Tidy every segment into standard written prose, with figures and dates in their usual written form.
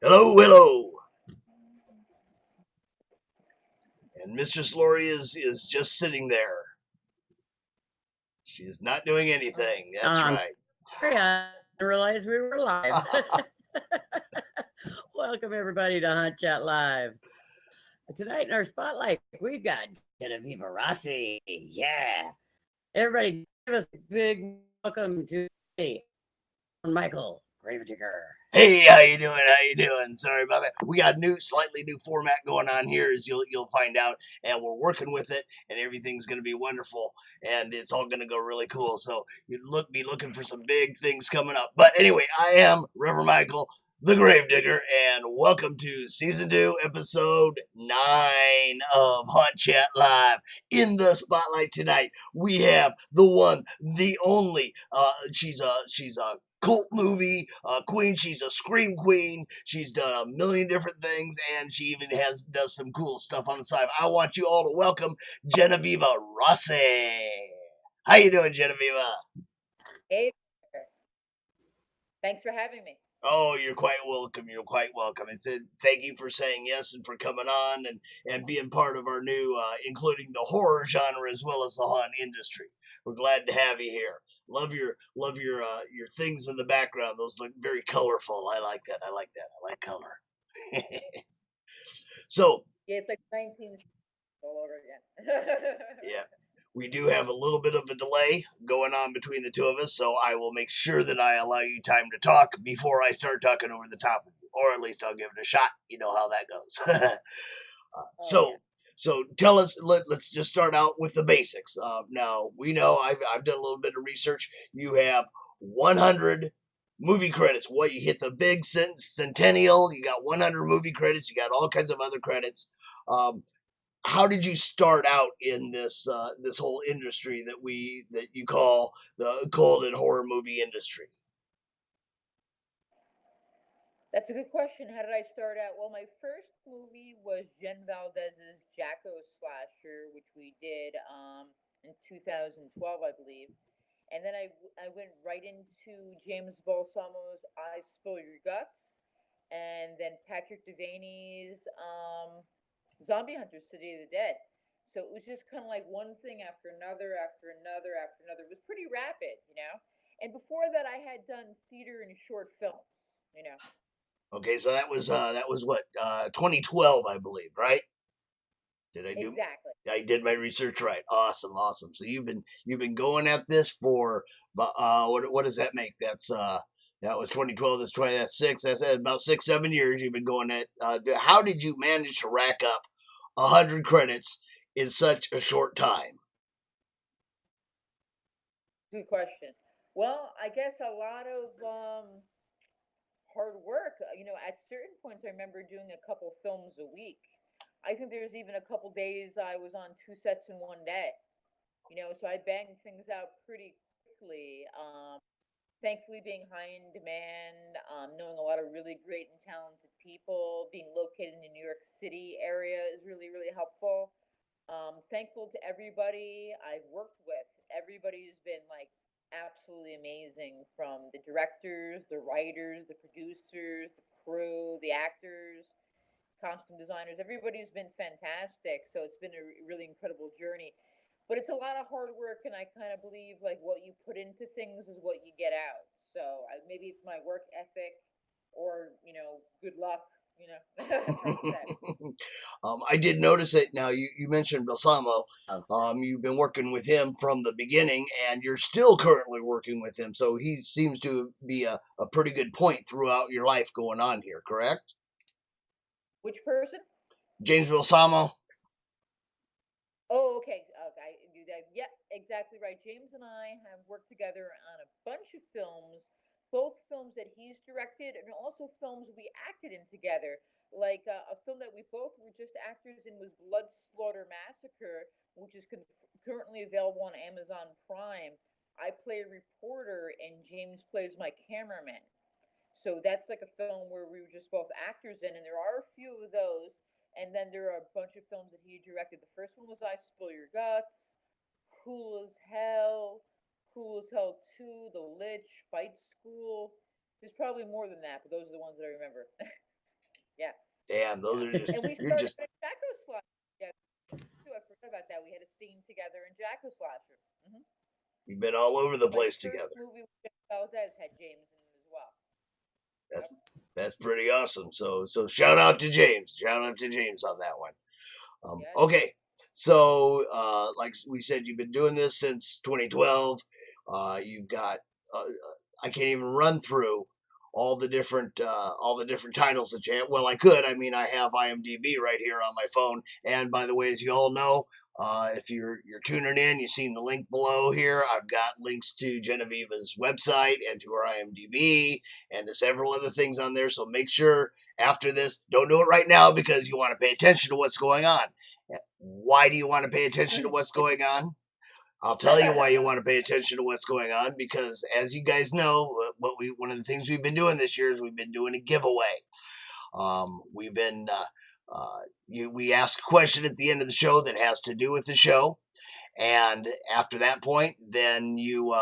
Hello, hello. And Mistress Lori is just sitting there. She is not doing anything. That's Um, right. Sorry, I didn't realize we were live. Welcome everybody to Hunt Chat Live. Tonight in our spotlight, we've got Genoveva Rossi. Yeah. Everybody give us a big welcome to me, Michael Gravedigger. Hey, how you doing? How you doing? Sorry about that. We got slightly new format going on here, as you'll find out, and we're working with it, and everything's gonna be wonderful, and it's all gonna go really cool. So be looking for some big things coming up. But anyway, I am Reverend Michael, the Gravedigger, and welcome to season 2, episode 9 of Hot Chat Live. In the spotlight tonight, we have the one, the only. She's a cult movie queen. She's a scream queen. She's done a million different things, and she even does some cool stuff on the side. I want you all to welcome Genoveva Rossi. How you doing, Genoveva? Hey, thanks for having me. Oh, you're quite welcome. You're quite welcome. And said thank you for saying yes and for coming on and being part of our new, including the horror genre as well as the haunt industry. We're glad to have you here. Love your things in the background. Those look very colorful. I like that. I like that. I like color. So Yeah, it's like 19 all over again. yeah, we do have a little bit of a delay going on between the two of us, so I will make sure that I allow you time to talk before I start talking over the top of you, or at least I'll give it a shot. You know how that goes. Oh yeah. So, so tell us. Let's just start out with the basics. Now we know I've done a little bit of research. You have 100 movie credits. What, you hit the big centennial? You got 100 movie credits. You got all kinds of other credits. Um, how did you start out in this whole industry that you call the cult and horror movie industry? That's a good question. How did I start out? Well, my first movie was Jen Valdez's Jacko Slasher, which we did in 2012, I believe. And then I went right into James Balsamo's I Spill Your Guts, and then Patrick Devaney's Zombie Hunter City of the Dead. So it was just kind of like one thing after another, after another, after another. It was pretty rapid. And before that, I had done theater and short films. Okay, so that was what 2012, I believe, right? Did I do? Exactly. I did my research right. Awesome, awesome. So you've been going at this for what does that make? That was 2012. That's 6. That's about 6 7 years. You've been going at. How did you manage to rack up 100 credits in such a short time? Good question. Well, I guess a lot of hard work. At certain points, I remember doing a couple films a week. I think there's even a couple days I was on two sets in one day. So I banged things out pretty quickly. Thankfully, being high in demand, knowing a lot of really great and talented people, being located in the New York City area is really, really helpful. Thankful to everybody I've worked with. Everybody's been like absolutely amazing, from the directors, the writers, the producers, the crew, the actors, costume designers. Everybody's been fantastic. So it's been a really incredible journey. But it's a lot of hard work, and I kind of believe like what you put into things is what you get out. So maybe it's my work ethic, or good luck. That's hard to say. I did notice it. Now you mentioned Balsamo. Oh, You've been working with him from the beginning, and you're still currently working with him. So he seems to be a pretty good point throughout your life going on here. Correct? Which person? James Balsamo. Oh, okay. Okay, I do that. Yeah, exactly right. James and I have worked together on a bunch of films, both films that he's directed and also films we acted in together. Like a film that we both were just actors in was Blood Slaughter Massacre, which is currently available on Amazon Prime. I play a reporter, and James plays my cameraman. So that's like a film where we were just both actors in, and there are a few of those. And then there are a bunch of films that he directed. The first one was I Spill Your Guts, Cool as Hell, Cool as Hell 2, The Lich, Bite School. There's probably more than that, but those are the ones that I remember. Yeah. Damn, those Yeah. are just, And we you're started just, a Jacko Slasher. Yeah, too. I forgot about that. We had a scene together in Jacko Slasher. you've been all over the My place first together. movie with Jeff Valdez had James in it as well. That's, Yep. that's pretty awesome. So shout out to James. Shout out to James on that one. Yes. Okay. So, like we said, you've been doing this since 2012. You've got, I can't even run through all the different titles that you have. Well, I could. I mean, I have IMDb right here on my phone. And by the way, as you all know, if you're tuning in, you've seen the link below here. I've got links to Genoveva's website and to her IMDb and to several other things on there. So make sure after this, don't do it right now because you want to pay attention to what's going on. Why do you want to pay attention to what's going on? I'll tell you why you want to pay attention to what's going on because, as you guys know, one of the things we've been doing this year is we've been doing a giveaway. We've been we ask a question at the end of the show that has to do with the show, and after that point, then you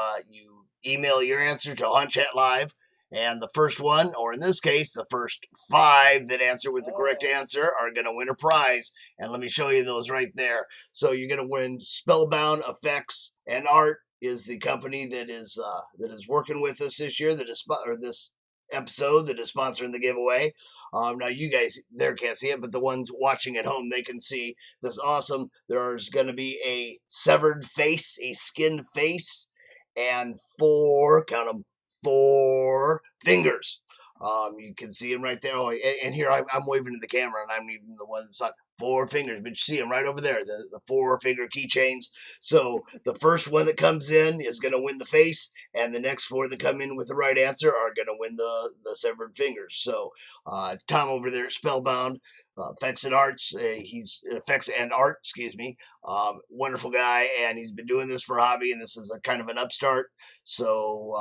email your answer to Hunt Chat Live. And the first one, or in this case, the first 5 that answer with the correct Oh. answer are going to win a prize. And let me show you those right there. So you're going to win Spellbound Effects and Art is the company that is working with us this year, this episode that is sponsoring the giveaway. Now you guys there can't see it, but the ones watching at home, they can see this awesome. There's going to be a severed face, a skinned face, and 4, count them, 4 fingers. You can see them right there. Oh, and here I'm waving to the camera, and I'm even the one that's on 4 fingers, but you see them right over there, the 4-finger keychains. So the first one that comes in is going to win the face, and the next 4 that come in with the right answer are going to win the severed fingers. So Tom over there at Spellbound, Effects and Arts, he's Effects and Art, excuse me, wonderful guy, and he's been doing this for a hobby, and this is a kind of an upstart. So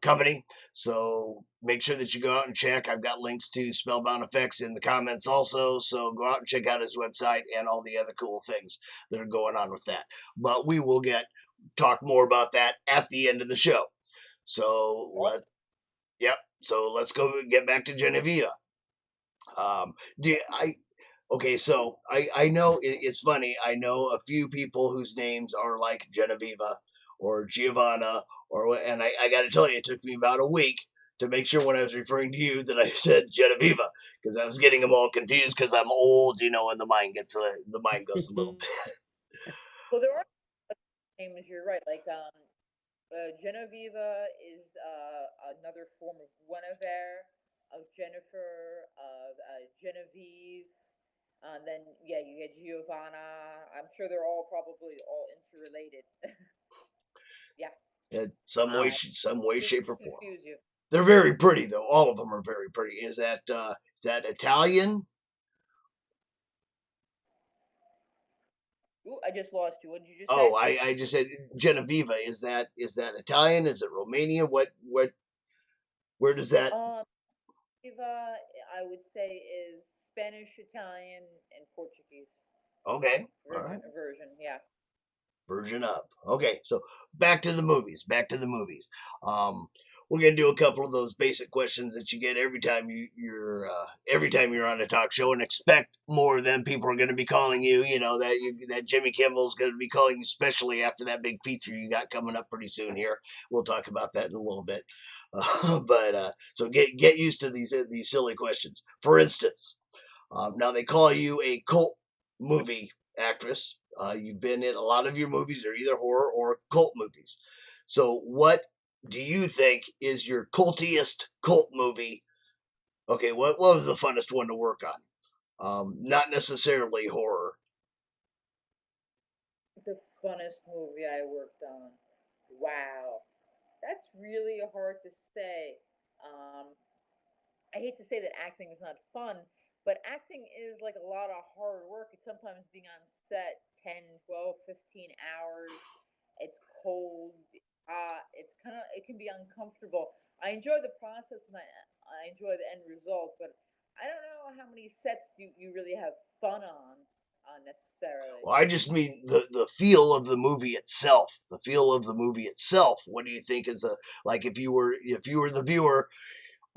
company. So make sure that you go out and check. I've got links to Spellbound Effects in the comments also. So go out and check out his website and all the other cool things that are going on with that. But we will talk more about that at the end of the show. So let's go get back to Genoveva. Okay, so I know it's funny. I know a few people whose names are like Genoveva or Giovanna, and I got to tell you, it took me about a week to make sure when I was referring to you that I said Genoveva because I was getting them all confused because I'm old, and the mind goes a little bit. Well, there are names. You're right. Like Genoveva is another form of Guinevere, of Jennifer, of Genevieve. Then yeah, you get Giovanna. I'm sure they're all probably all interrelated. Yeah. In Wow. some way, Just shape, to or form. confuse you. They're very pretty though. All of them are very pretty. Is that Italian? Ooh, I just lost you. What did you just Oh, say? I just said Genoveva. Is that Italian? Is it Romanian? Where does that? Eva, I would say is Spanish, Italian, and Portuguese Okay, all right. version. Yeah. Version up. Okay, so back to the movies. Um, we're gonna do a couple of those basic questions that you get every time every time you're on a talk show, and expect more of them. People are gonna be calling you. You know that Jimmy Kimmel's gonna be calling you, especially after that big feature you got coming up pretty soon here. We'll talk about that in a little bit. But so get used to these silly questions. For instance, now they call you a cult movie actress. You've been in a lot of your movies are either horror or cult movies. So what do you think is your cultiest cult movie? Okay, what was the funnest one to work on? Not necessarily horror. The funnest movie I worked on. Wow. That's really hard to say. Um, I hate to say that acting is not fun, but acting is like a lot of hard work. It's sometimes being on set 10, 12, 15 hours. It's cold, hot. It can be uncomfortable. I enjoy the process and I enjoy the end result, but I don't know how many sets you really have fun on necessarily. Well, I just mean the feel of the movie itself. The feel of the movie itself. What do you think is like if you were the viewer?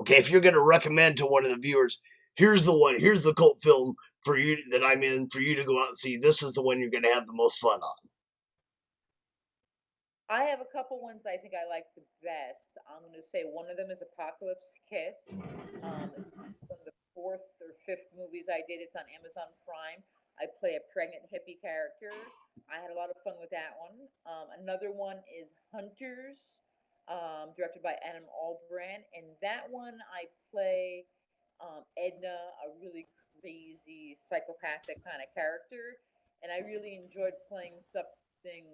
okay, if you're going to recommend to one of the viewers, here's the cult film for you that I'm in for you to go out and see. This is the one you're going to have the most fun on. I have a couple ones I think I like the best. I'm going to say one of them is Apocalypse Kiss. One of the fourth or fifth movies I did. It's on Amazon Prime. I play a pregnant hippie character. I had a lot of fun with that one. Another one is Hunters, directed by Adam Albrand, and that one I play Edna, a really crazy psychopathic kind of character, and I really enjoyed playing something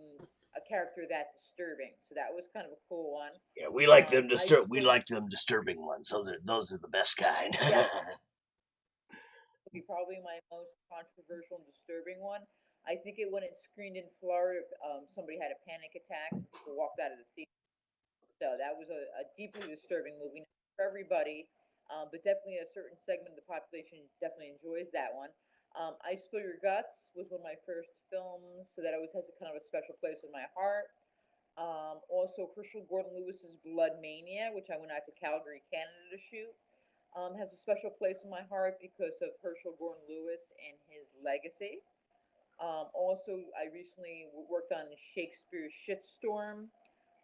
a character that disturbing. So that was kind of a cool one. Yeah, we like them We like them disturbing ones. Those are the best kind. yeah, would be probably my most controversial and disturbing one. I think when it screened in Florida, somebody had a panic attack. Some people walked out of the theater. So that was a deeply disturbing movie. Not for everybody, but definitely a certain segment of the population definitely enjoys that one. I Spill Your Guts was one of my first films, so that always has a kind of a special place in my heart. Also, Herschel Gordon Lewis's Blood Mania, which I went out to Calgary, Canada to shoot, has a special place in my heart because of Herschel Gordon Lewis and his legacy. Also, I recently worked on Shakespeare's Shitstorm,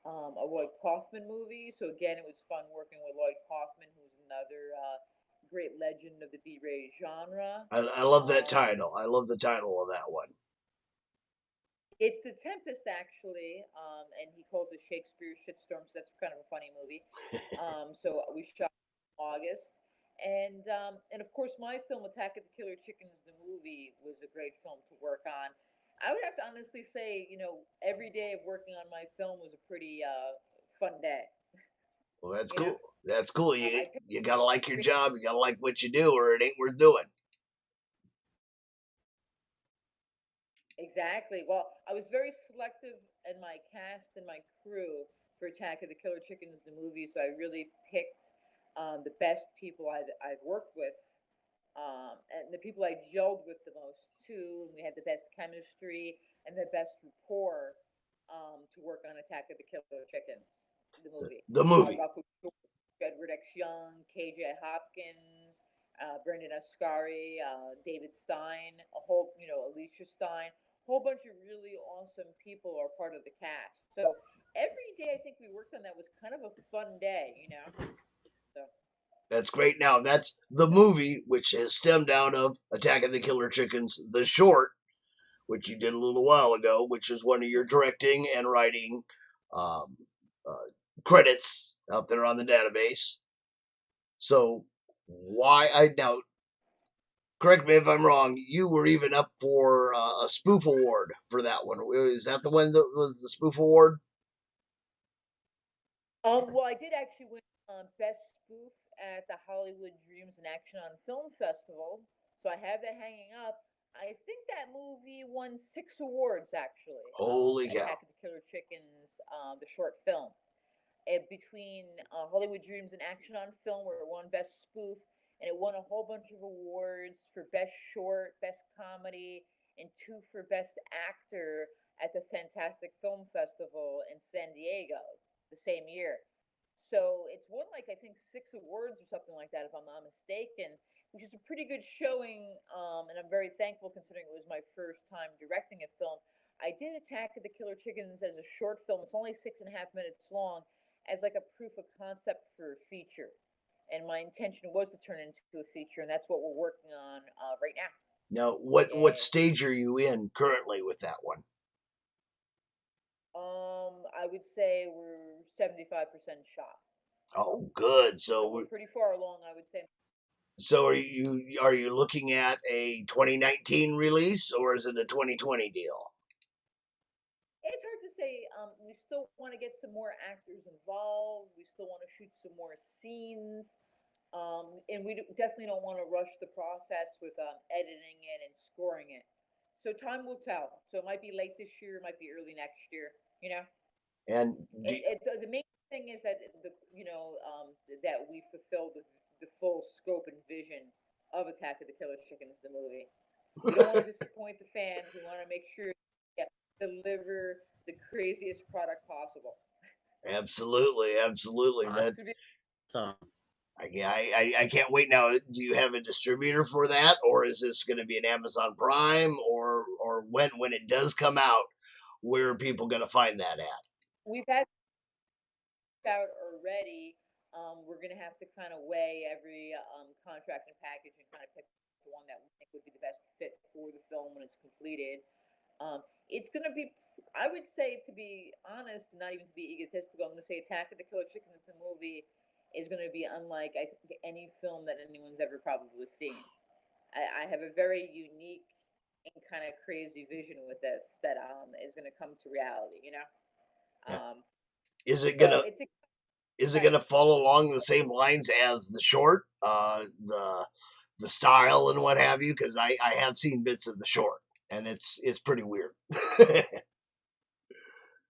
a Lloyd Kaufman movie. So again, it was fun working with Lloyd Kaufman, who's another great legend of the B-rated genre. I love that Um, title. I love the title of that one. it's The Tempest, actually, and he calls it Shakespeare's Shitstorm, so that's kind of a funny movie. So we shot in August. And of course, my film Attack of the Killer Chickens, the movie, was a great film to work on. I would have to honestly say, every day of working on my film was a pretty fun day. Well, that's You know, cool. That's cool. I picked You gotta like your job. You gotta like what you do, or it ain't worth doing. exactly. Well, I was very selective in my cast and my crew for Attack of the Killer Chickens, the movie. So I really picked the best people I've worked with, and the people I gelled with the most too. And we had the best chemistry and the best rapport to work on Attack of the Killer Chickens, the movie. The movie. Rocco George, Edward X. Young, KJ Hopkins, Brendan Ascari, David Stein, Alicia Stein, a whole bunch of really awesome people are part of the cast. So every day I think we worked on that was kind of a fun day. So That's great. Now that's the movie, which has stemmed out of Attack of the Killer Chickens, the short, which you did a little while ago, which is one of your directing and writing um, uh, credits out there on the database. So why I now correct me if I'm wrong. You were even up for a spoof award for that one. Is that the one that was the spoof award? Well, I did actually win Best Spoof at the Hollywood Dreams and Action on Film Festival, so I have that hanging up. I think that movie won 6 awards actually. Holy cow! Attack of the Killer Chickens, the short film. Between Hollywood Dreams and Action on Film, where it won Best Spoof, and it won a whole bunch of awards for Best Short, Best Comedy, and 2 for Best Actor at the Fantastic Film Festival in San Diego the same year. So it's won like I think 6 awards or something like that, if I'm not mistaken, which is a pretty good showing. And I'm very thankful considering it was my first time directing a film. I did Attack of the Killer Chickens as a short film. It's only 6.5 minutes long, as like a proof of concept for a feature. And my intention was to turn it into a feature, and that's what we're working on right now. Now, what And stage are you in currently with that one? I would say we're 75% shot. Oh, good. So we're pretty far along, I would say. So are you looking at a 2019 release or is it a 2020 deal? It's hard to say. We still want to get some more actors involved. We still want to shoot some more scenes. And we definitely don't want to rush the process with editing it and scoring it. So time will tell. So it might be late this year, it might be early next year. You know, And the main thing is that that we fulfill the full scope and vision of Attack of the Killer Chickens, the movie. We don't want to disappoint the fans. We want to make sure deliver the craziest product possible. absolutely, absolutely. That Awesome. I can't wait now. Do you have a distributor for that, or is this going to be an Amazon Prime, or when it does come out, where are people going to find that at? We've had out already. We're gonna have to kind of weigh every contract and package and kind of pick the one that we think would be the best fit for the film when it's completed. It's gonna be, I would say, to be honest, not even to be egotistical, I'm gonna say Attack of the Killer Chickens, the movie, is gonna be unlike I think any film that anyone's ever probably seen. I have a very unique and kind of crazy vision with this that is gonna come to reality. Yeah. Um, Is it so gonna it's is it exciting. gonna follow along the same lines as the short, the style and what have you? Because I have seen bits of the short, and it's pretty weird.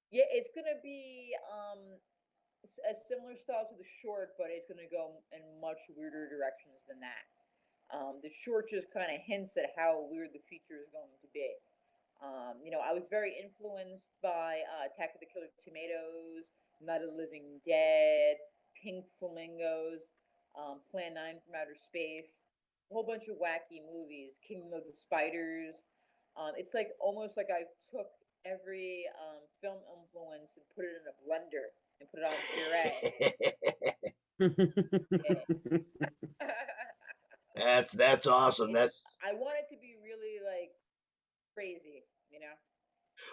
Yeah, it's gonna be a similar style to the short, but it's gonna go in much weirder directions than that. The short just kind of hints at how weird the feature is going to be. I was very influenced by Attack of the Killer Tomatoes, Night of the Living Dead, Pink Flamingos, Plan 9 from Outer Space, a whole bunch of wacky movies, Kingdom of the Spiders. It's like almost like I took every film influence and put it in a blender and put it on puree. Yeah. That's awesome. It's That's I want it to be really like crazy.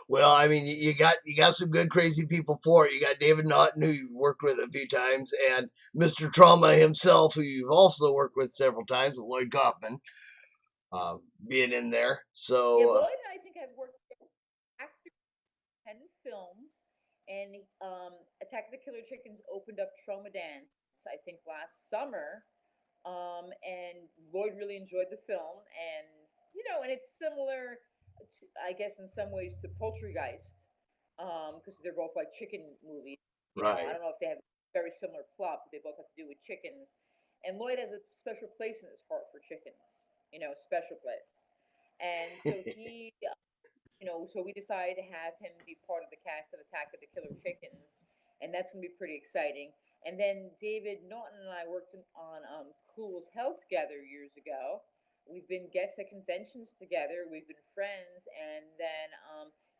Well, I mean, you got some good crazy people for it. You got David Naughton, who you've worked with a few times, and Mr. Trauma himself, who you've also worked with several times, Lloyd Kaufman, being in there. Yeah, So, Lloyd and I think I've worked with actors 10 films, and Attack of the Killer Chickens opened up Trauma Dance, I think, last summer. And Lloyd really enjoyed the film, and it's similar, I guess, in some ways to Poultrygeist, because they're both like chicken movies. I right. don't know if they have very similar plot, but they both have to do with chickens. And Lloyd has a special place in his heart for chickens, special place. And so so we decided to have him be part of the cast of Attack of the Killer Chickens, and that's gonna be pretty exciting. And then David Naughton and I worked on Cool as Hell together years ago. We've been guests at conventions together. We've been friends, and then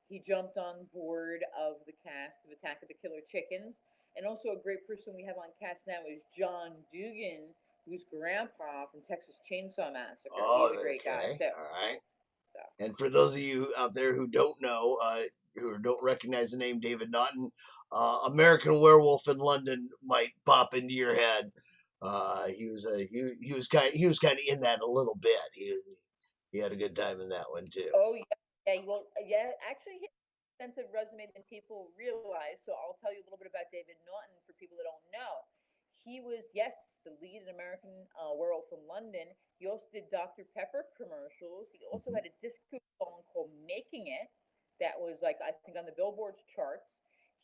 he jumped on board of the cast of Attack of the Killer Chickens. And also a great person we have on cast now is John Dugan, who's Grandpa from Texas Chainsaw Massacre. Oh, He's a great guy okay. too. All right. So. And for those of you out there who don't know, who don't recognize the name David Naughton, American Werewolf in London might pop into your head. He was kind of in that a little bit. He had a good time in that one too. Oh yeah, yeah. Well, yeah. Actually, he has an extensive resume than people realize. So I'll tell you a little bit about David Naughton for people that don't know. He was, yes, the lead in American Werewolf in London. He also did Dr. Pepper commercials. He also Mhm. had a disco song called "Making It" that was like I think on the Billboard charts.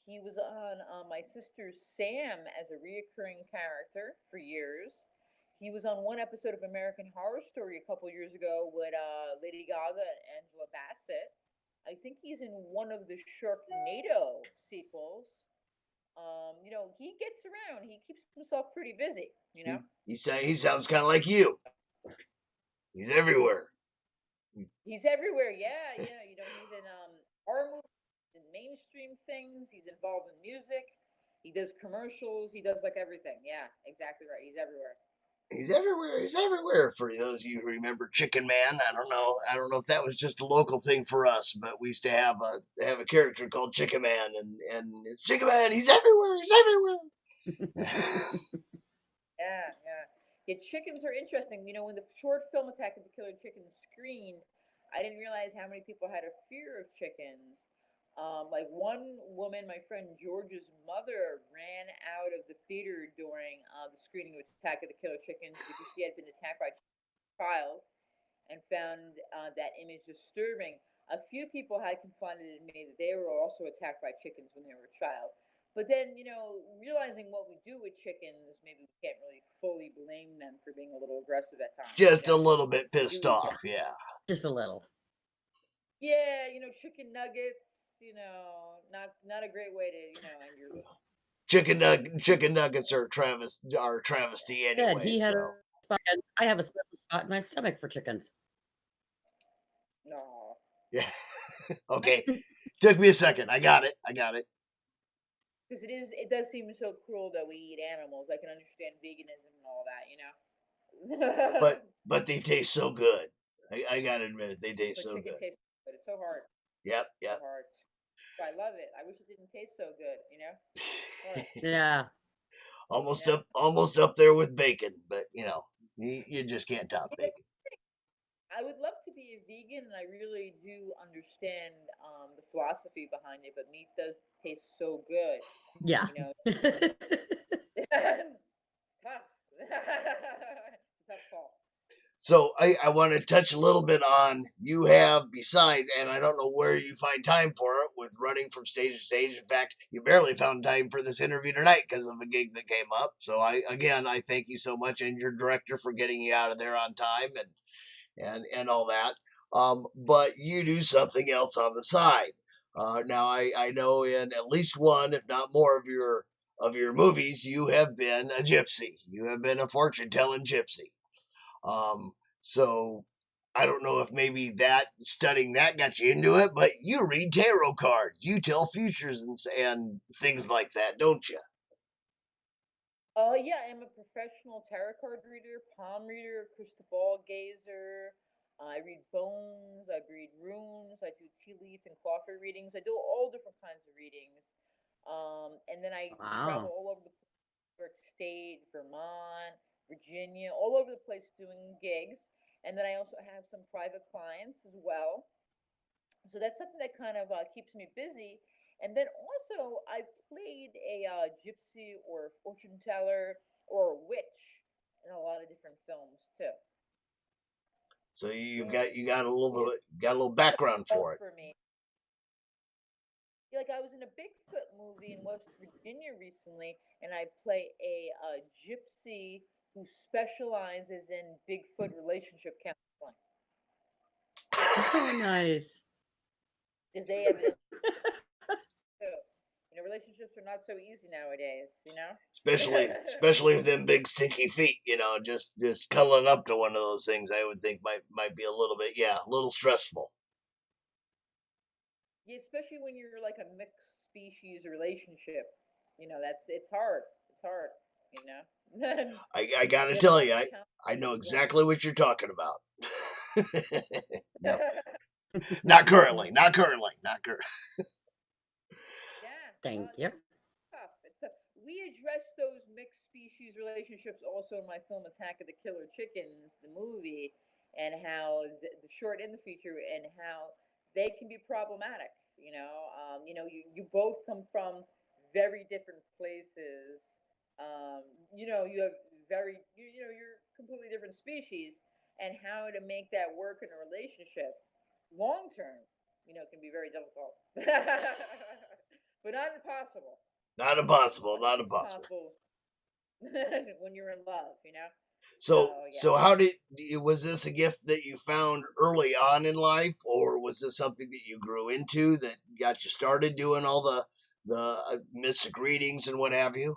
He was on My Sister Sam as a reoccurring character for years. He was on one episode of American Horror Story a couple years ago with Lady Gaga and Angela Bassett. I think he's in one of the Sharknado sequels. He gets around. He keeps himself pretty busy. He sounds kind of like you. He's everywhere. He's everywhere. Yeah, yeah. He's in horror movies, in mainstream things. He's involved in music. He does commercials. He does like everything. Yeah, exactly right. He's everywhere. He's everywhere. He's everywhere. For those of you who remember Chicken Man, I don't know. I don't know if that was just a local thing for us, but we used to have a character called Chicken Man, and it's Chicken Man. He's everywhere. He's everywhere. Yeah. Yeah, chickens are interesting. When the short film Attack of the Killer Chickens screened, I didn't realize how many people had a fear of chickens. Like one woman, my friend George's mother, ran out of the theater during the screening of Attack of the Killer Chickens because she had been attacked by a child and found that image disturbing. A few people had confided in me that they were also attacked by chickens when they were a child. But then, realizing what we do with chickens, maybe we can't really fully blame them for being a little aggressive at times. Just a little bit We do pissed eat, off. Yeah. Just a little. yeah, chicken nuggets, not a great way to, end your week. chicken nuggets are travesty Said anyway. he had So a spot, and I have a special spot in my stomach for chickens. No. yeah, okay. Took me a second. I got it. Because it does seem so cruel that we eat animals. I can understand veganism and all that, you know. But they taste so good. I gotta admit it. They taste But so chicken good. tastes good. It's so hard. Yep. So hard. I love it. I wish it didn't taste so good, you know? Hard. Yeah. Yeah. almost up there with bacon, but you just can't top Well, bacon. I would love to be a vegan, and I really do understand the philosophy behind it, but meat does taste so good, Yeah. you know? Tough. It's a tough call. So I want to touch a little bit on you have besides, and I don't know where you find time for it with running from stage to stage. In fact, you barely found time for this interview tonight because of a gig that came up. So I thank you so much and your director for getting you out of there on time and all that. But you do something else on the side. Now I know in at least one, if not more, of your movies, you have been a gypsy. You have been a fortune telling gypsy. So I don't know if maybe that studying that got you into it, but you read tarot cards, you tell futures and things like that, don't you? Yeah, I'm a professional tarot card reader, palm reader, crystal ball gazer. I read bones, I read runes, I do tea leaf and coffee readings. I do all different kinds of readings. And then I travel Wow. all over the New York State, Vermont, Virginia, all over the place doing gigs. And then I also have some private clients as well. So that's something that kind of keeps me busy. And then also, I played a gypsy or a fortune teller or a witch in a lot of different films too. So Yeah, you got which is a little background all for it. for me. Yeah, like I was in a Bigfoot movie in West Virginia recently, and I play a gypsy who specializes in Bigfoot relationship counseling Oh, nice. because they evidently too. Relationships are not so easy nowadays. Especially with them big stinky feet, just cuddling up to one of those things I would think might be a little bit, a little stressful. Yeah, especially when you're like a mixed species relationship. That's it's hard. It's hard. You know. I gotta You have tell all you, these challenges I know at once. exactly what you're talking about. No, not currently, not currently. Yeah. Thank you. Tough. It's tough. We address those mixed species relationships also in my film Attack of the Killer Chickens, the movie, and how the short and the feature, and how they can be problematic. You both come from very different places. You have you're completely different species, and how to make that work in a relationship long term, can be very difficult. But not impossible. Not impossible, not Anything's impossible. possible when you're in love. So, So yeah. so was this a gift that you found early on in life, or was this something that you grew into that got you started doing all the mystic readings and what have you?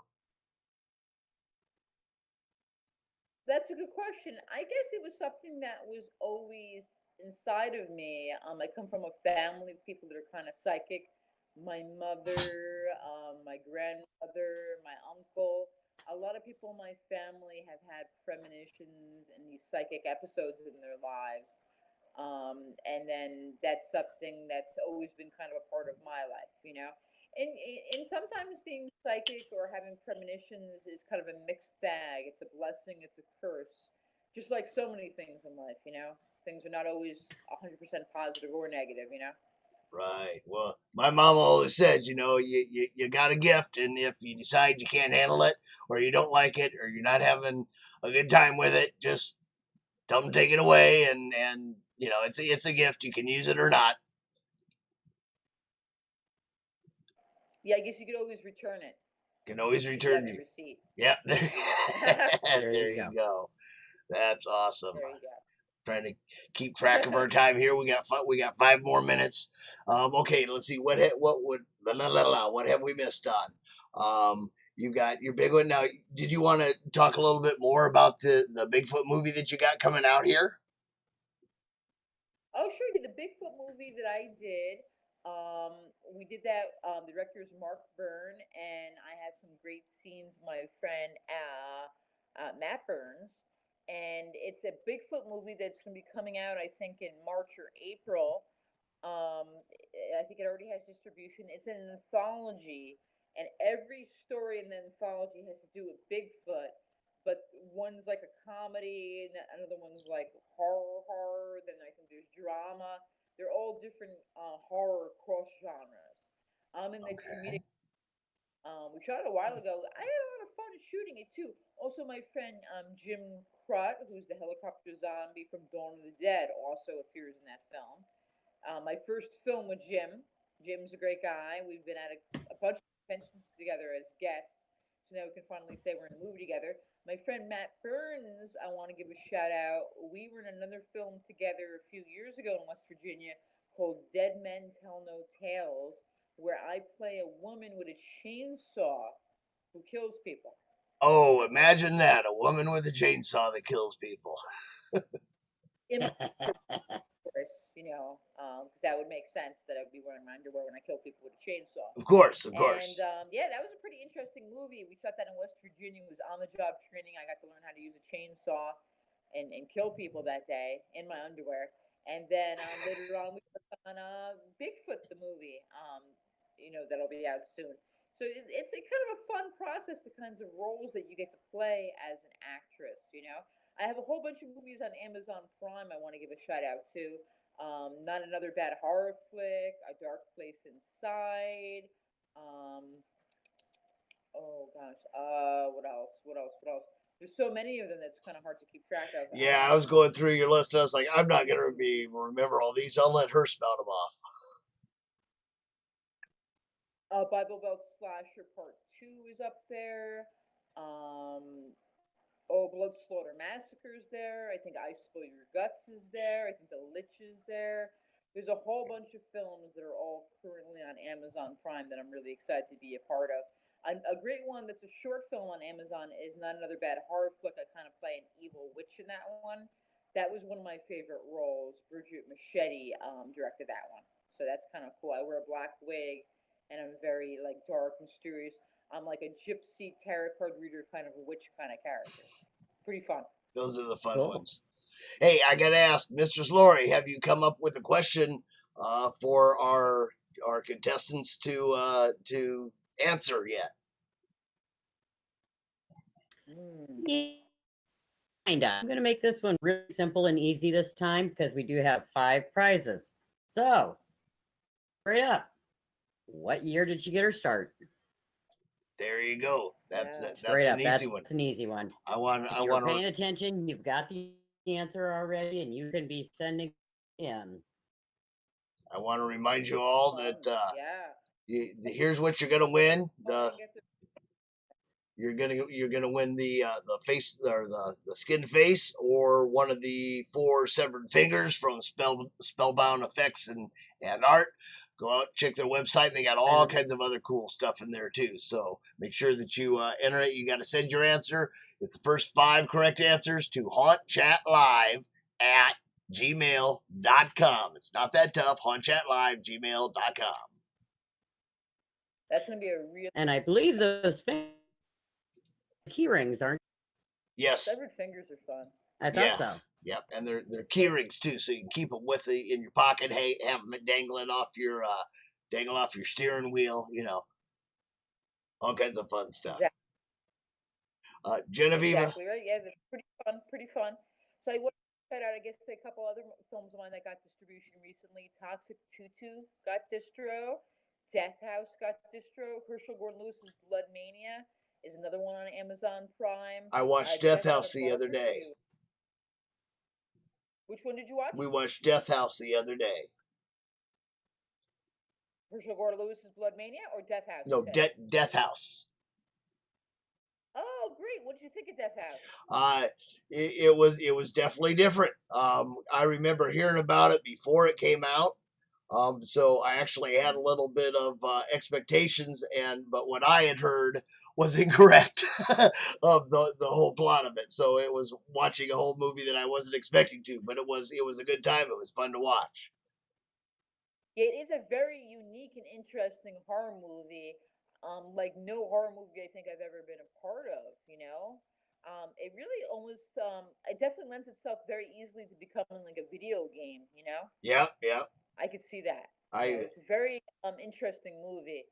That's a good question. I guess it was something that was always inside of me. I come from a family of people that are kind of psychic. My mother, my grandmother, my uncle. A lot of people in my family have had premonitions and these psychic episodes in their lives. And then that's something that's always been kind of a part of my life. And sometimes being psychic or having premonitions is kind of a mixed bag. It's a blessing, it's a curse. Just like so many things in life. Things are not always 100% positive or negative. Right. Well, my mom always says, you got a gift, and if you decide you can't handle it, or you don't like it, or you're not having a good time with it, just tell them to take it away, and it's a gift. You can use it or not. Yeah, I guess you could always return it You can always if you return have the you. receipt. Yeah. There, There there you you go. go. That's awesome. There you go. Trying to keep track of our time here. We got 5 more minutes. Okay, let's see what have we missed on. You got your big one. Now, did you want to talk a little bit more about the Bigfoot movie that you got coming out here? Oh, sure. The Bigfoot movie that I did, we did that. The director is Mark Byrne, and I had some great scenes with my friend Matt Burns. And it's a Bigfoot movie that's going to be coming out, I think, in March or April. I think it already has distribution. It's an anthology, and every story in the anthology has to do with Bigfoot. But one's like a comedy, and another one's like horror. Then I think there's drama. They're all different horror cross genres. I'm in the Okay. comedic. We shot it a while ago. I had a lot of fun shooting it too. Also, my friend Jim Crut, who's the helicopter zombie from Dawn of the Dead, also appears in that film. My first film with Jim. Jim's a great guy. We've been at a bunch of conventions together as guests, so now we can finally say we're in a movie together. My friend Matt Burns, I want to give a shout out. We were in another film together a few years ago in West Virginia called Dead Men Tell No Tales, where I play a woman with a chainsaw who kills people. Oh, imagine that, a woman with a chainsaw that kills people. In course, because that would make sense that I would be wearing my underwear when I kill people with a chainsaw. Of course, of And course. yeah, that was a pretty interesting movie. We shot that in West Virginia. It was on the job training. I got to learn how to use a chainsaw and kill people that day in my underwear. And then later on, we worked on Bigfoot, the movie, that'll be out soon. So it's a kind of a fun process, the kinds of roles that you get to play as an actress. I have a whole bunch of movies on Amazon Prime I want to give a shout out to. Not Another Bad Horror Flick, A Dark Place Inside. Um, oh gosh, what else? What else? What else? There's so many of them that's kind of hard to keep track of. Yeah, I was going through your list. I was like, I'm not gonna be able to remember all these. I'll let her spout them off. Bible Belt Slasher Part 2 is up there. Oh, Blood Slaughter Massacre's there. I think I Spill Your Guts is there. I think The Lich is there. There's a whole bunch of films that are all currently on Amazon Prime that I'm really excited to be a part of. A great one that's a short film on Amazon is Not Another Bad Horror Flick. I kind of play an evil witch in that one. That was one of my favorite roles. Bridget Machete directed that one. So that's kind of cool. I wear a black wig and I'm very like dark, mysterious. I'm like a gypsy tarot card reader kind of a witch kind of character. Pretty fun. Those are the fun Cool. ones. Hey, I gotta ask, Mistress Lori, have you come up with a question for our contestants to answer yet? Mm. Kinda. I'm going to make this one really simple and easy this time because we do have 5 prizes. So, straight up, what year did she get her start? There you go. That's Yeah. that's Straight an up, easy one. that's an easy one. I want If I you're want paying to attention, you've got the answer already, and you can be sending in. I want to remind you all Fun. that Yeah. here's what you're gonna win. Oh, I get the You're gonna win the face or the skinned face or one of the 4 severed fingers from Spellbound Effects and Art. Go out, check their website. They got all kinds of other cool stuff in there too. So make sure that you enter it. You got to send your answer. It's the first 5 correct answers to hauntchatlive@gmail.com. It's not that tough. Hauntchatlive@gmail.com. That's gonna be a real And I believe those key rings aren't. Yes. severed fingers are fun. I thought Yeah. so. Yep, and they're key rings too, so you can keep them with you in your pocket. Hey, have them dangling off your steering wheel. All kinds of fun stuff. Exactly. Genoveva, Exactly right. Yeah, they're pretty fun. Pretty fun. So I want to shout out, I guess, a couple other films of mine that got distribution recently. Toxic Tutu got distro. Death House got distro. Herschel Gordon Lewis's Blood Mania is another one on Amazon Prime. I watched Death Death on a House the other Barbecue. day. Which one did you watch? We watched Death House the other day. Herschel Gordon Lewis's Blood Mania or Death House? No, Death House. Oh, great! What did you think of Death House? It was definitely different. I remember hearing about it before it came out. So I actually had a little bit of expectations, but what I had heard was incorrect of the whole plot of it. So it was watching a whole movie that I wasn't expecting to, but it was a good time. It was fun to watch. It is a very unique and interesting horror movie. Like no horror movie I think I've ever been a part of. It really almost it definitely lends itself very easily to becoming like a video game. Yeah, yeah. I could see that. I It's a very interesting movie,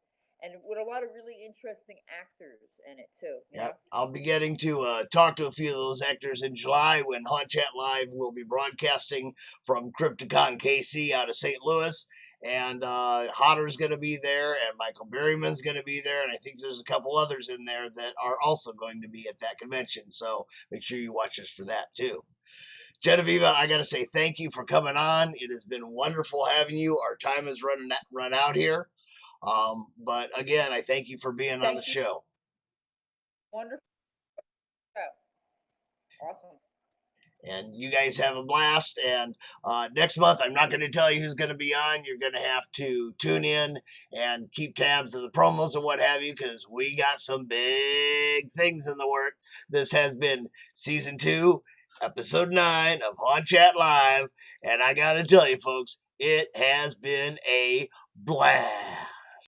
and with a lot of really interesting actors in it too. Yeah, I'll be getting to talk to a few of those actors in July when Haunt Chat Live will be broadcasting from Crypticon KC out of St. Louis. And Hodder's going to be there, and Michael Berryman's going to be there, and I think there's a couple others in there that are also going to be at that convention. So make sure you watch us for that too. Genoveva, I got to say thank you for coming on. It has been wonderful having you. Our time has run out here. But again, I thank you for being on the Thank you. show. Wonderful. Awesome. And you guys have a blast. And next month, I'm not going to tell you who's going to be on. You're going to have to tune in and keep tabs of the promos and what have you, because we got some big things in the work. This has been season 2, episode 9 of Haunt Chat Live. And I got to tell you, folks, it has been a blast.